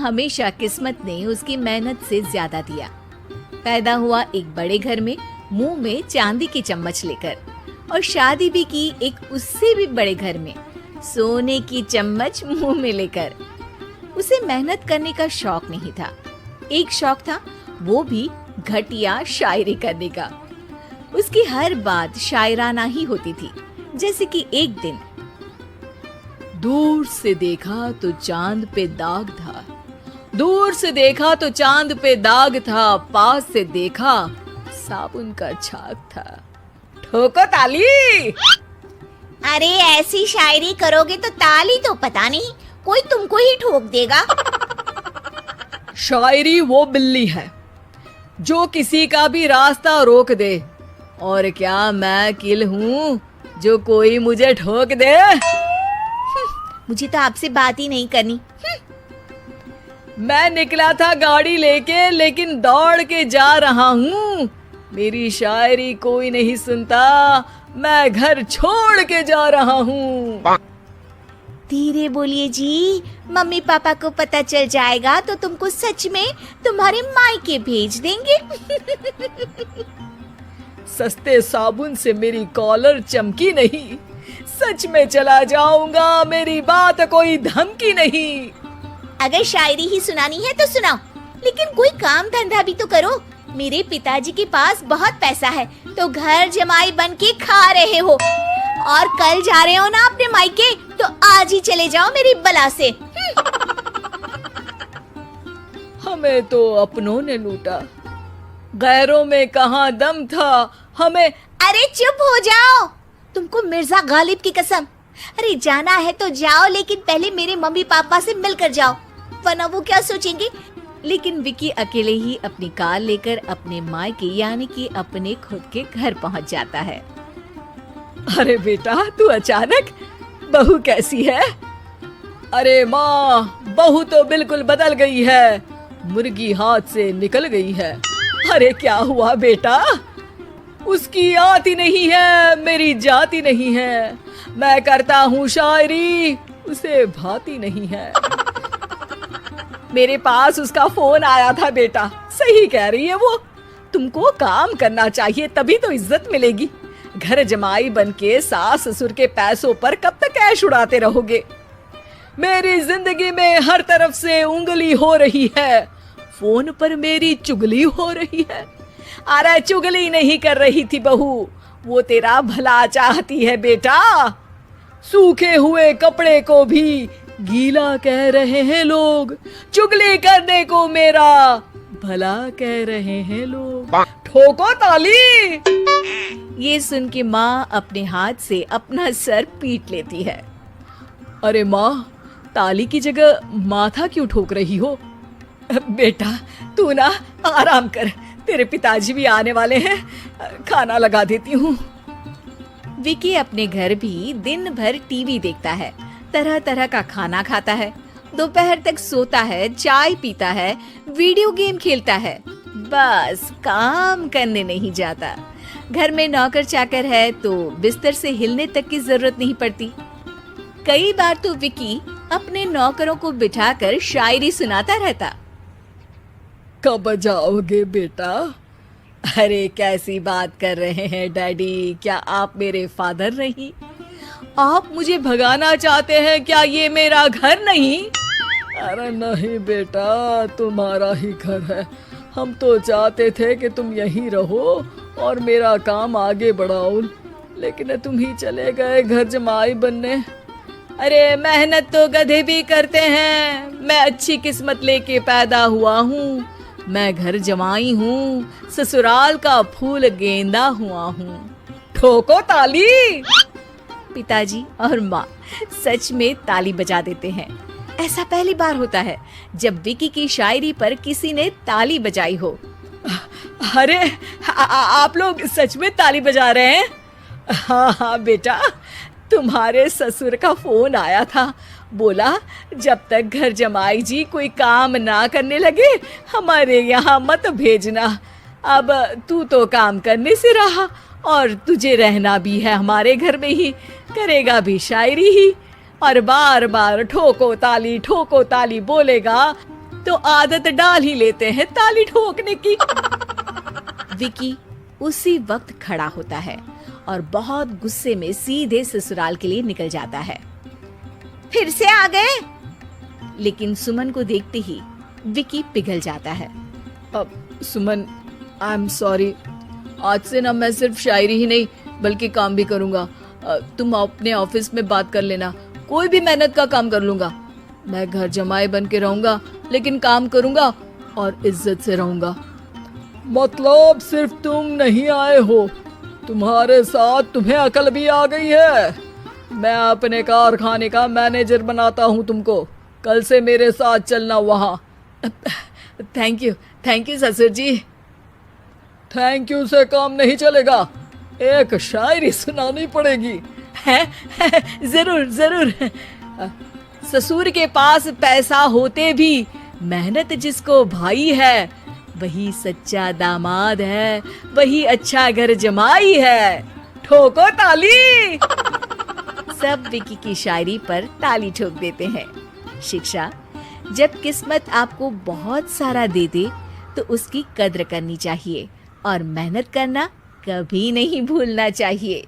हमेशा किस्मत ने उसकी मेहनत से ज्यादा दिया। पैदा हुआ एक बड़े घर में, मुंह में चांदी की चम्मच लेकर, और शादी भी की एक उससे भी बड़े घर में, सोने की चम्मच मुंह में लेकर। उसे मेहनत करने का शौक नहीं था। एक शौक था, वो भी घटिया शायरी करने का। उसकी हर बात शायराना ही होती थी। जैसे कि एक दिन, दूर से देखा तो चांद पे दाग था, दूर से देखा तो चांद पे दाग था, पास से देखा साबुन का छाग था। ठोको ताली। अरे ऐसी शायरी करोगे तो ताली तो पता नहीं, कोई तुमको ही ठोक देगा। शायरी वो बिल्ली है जो किसी का भी रास्ता रोक दे, और क्या मैं किल हूँ जो कोई मुझे ठोक दे। मुझे तो आपसे बात ही नहीं करनी। मैं निकला था गाड़ी लेके, लेकिन दौड़ के जा रहा हूँ। मेरी शायरी कोई नहीं सुनता, मैं घर छोड़ के जा रहा हूँ। धीरे बोलिए जी, मम्मी पापा को पता चल जाएगा तो तुमको सच में तुम्हारे मायके भेज देंगे। सस्ते साबुन से मेरी कॉलर चमकी नहीं, सच में चला जाऊंगा, मेरी बात कोई धमकी नहीं। अगर शायरी ही सुनानी है तो सुनाओ, लेकिन कोई काम धंधा भी तो करो। मेरे पिताजी के पास बहुत पैसा है, तो घर जमाई बन के खा रहे हो, और कल जा रहे हो ना अपने मायके, तो आज ही चले जाओ मेरी बला से। हमें तो अपनों ने लूटा, गैरों में कहाँ दम था हमें। अरे चुप हो जाओ, तुमको मिर्जा गालिब की कसम। अरे जाना है तो जाओ, लेकिन पहले मेरे मम्मी पापा से मिलकर जाओ, वरना वो क्या सोचेंगे। लेकिन विकी अकेले ही अपनी कार लेकर अपने मायके यानी कि अपने खुद के घर पहुंच जाता है। अरे बेटा, तू अचानक, बहू कैसी है? अरे माँ, बहू तो बिल्कुल बदल गई है, मुर्गी हाथ से निकल गई है। अरे क्या हुआ बेटा? उसकी आती नहीं है, मेरी जाती नहीं है, मैं करता हूँ शायरी, उसे भाती नहीं है। मेरे पास उसका फोन आया था बेटा, सही कह रही है वो, तुमको काम करना चाहिए तभी तो इज्जत मिलेगी। घर जमाई बनके सास ससुर के पैसों पर कब तक ऐश उड़ाते रहोगे? मेरी जिंदगी में हर तरफ से उंगली हो रही है, फोन पर मेरी चुगली हो रही है। अरे चुगली नहीं कर रही थी बहू, वो तेरा भला चाहती है बेटा। सूखे हुए कपड़े को भी गीला कह रहे हैं लोग, चुगली करने को मेरा भला कह रहे हैं लोग। ठोको ताली। ये सुन के माँ अपने हाथ से अपना सर पीट लेती है। अरे माँ, ताली की जगह माथा क्यों ठोक रही हो? बेटा तू ना आराम कर, तेरे पिताजी भी आने वाले हैं, खाना लगा देती हूँ। विकी अपने घर भी दिन भर टीवी देखता है, तरह तरह का खाना खाता है, दोपहर तक सोता है, चाय पीता है, वीडियो गेम खेलता है, बस काम करने नहीं जाता। घर में नौकर चाकर है तो बिस्तर से हिलने तक की जरूरत नहीं पड़ती। कई बार तो विकी अपने नौकरों को बिठाकर शायरी सुनाता रहता। कब जाओगे बेटा? अरे कैसी बात कर रहे हैं डैडी, क्या आप मेरे फादर नहीं? आप मुझे भगाना चाहते हैं क्या? ये मेरा घर नहीं। अरे नहीं बेटा, तुम्हारा ही घर है, हम तो चाहते थे कि तुम यहीं रहो और मेरा काम आगे बढ़ाओ, लेकिन तुम ही चले गए घर जमाई बनने। अरे मेहनत तो गधे भी करते हैं, मैं अच्छी किस्मत लेके पैदा हुआ हूँ, मैं घर जमाई हूँ, ससुराल का फूल गेंदा हुआ हूँ। ठोको ताली। पिताजी और माँ सच में ताली बजा देते हैं। ऐसा पहली बार होता है जब विकी की शायरी पर किसी ने ताली बजाई हो। अरे आप लोग सच में ताली बजा रहे हैं? हाँ हाँ बेटा, तुम्हारे ससुर का फोन आया था, बोला जब तक घर जमाई जी कोई काम ना करने लगे हमारे यहाँ मत भेजना। अब तू तो काम करने से रहा और तुझे रहना भी है हमारे घर में ही, करेगा भी शायरी ही और बार बार ठोको ताली बोलेगा तो आदत डाल ही लेते हैं ताली ठोकने की। विकी उसी वक्त खड़ा होता है और बहुत गुस्से में सीधे ससुराल के लिए निकल जाता है। फिर से आ गए? लेकिन सुमन को देखते ही विकी पिघल जाता है। अब सुमन, आई एम सॉरी, आज से ना मैं सिर्फ शायरी ही नहीं बल्कि काम भी करूंगा। तुम अपने ऑफिस में बात कर लेना, कोई भी मेहनत का काम कर लूंगा। मैं घर जमाए बन के रहूंगा लेकिन काम करूंगा और इज्जत से रहूंगा। मतलब सिर्फ तुम नहीं आए हो, तुम्हारे साथ तुम्हें अकल भी आ गई है। मैं अपने कारखाने का मैनेजर बनाता हूँ तुमको, कल से मेरे साथ चलना वहाँ। थैंक यू ससुर जी। थैंक यू से काम नहीं चलेगा, एक शायरी सुनानी पड़ेगी। है जरूर जरूर। ससुर के पास पैसा होते भी मेहनत जिसको भाई है, वही सच्चा दामाद है, वही अच्छा घर जमाई है। ठोको ताली। सब विकी की शायरी पर ताली ठोक देते हैं। शिक्षा, जब किस्मत आपको बहुत सारा दे दे तो उसकी कद्र करनी चाहिए और मेहनत करना कभी नहीं भूलना चाहिए।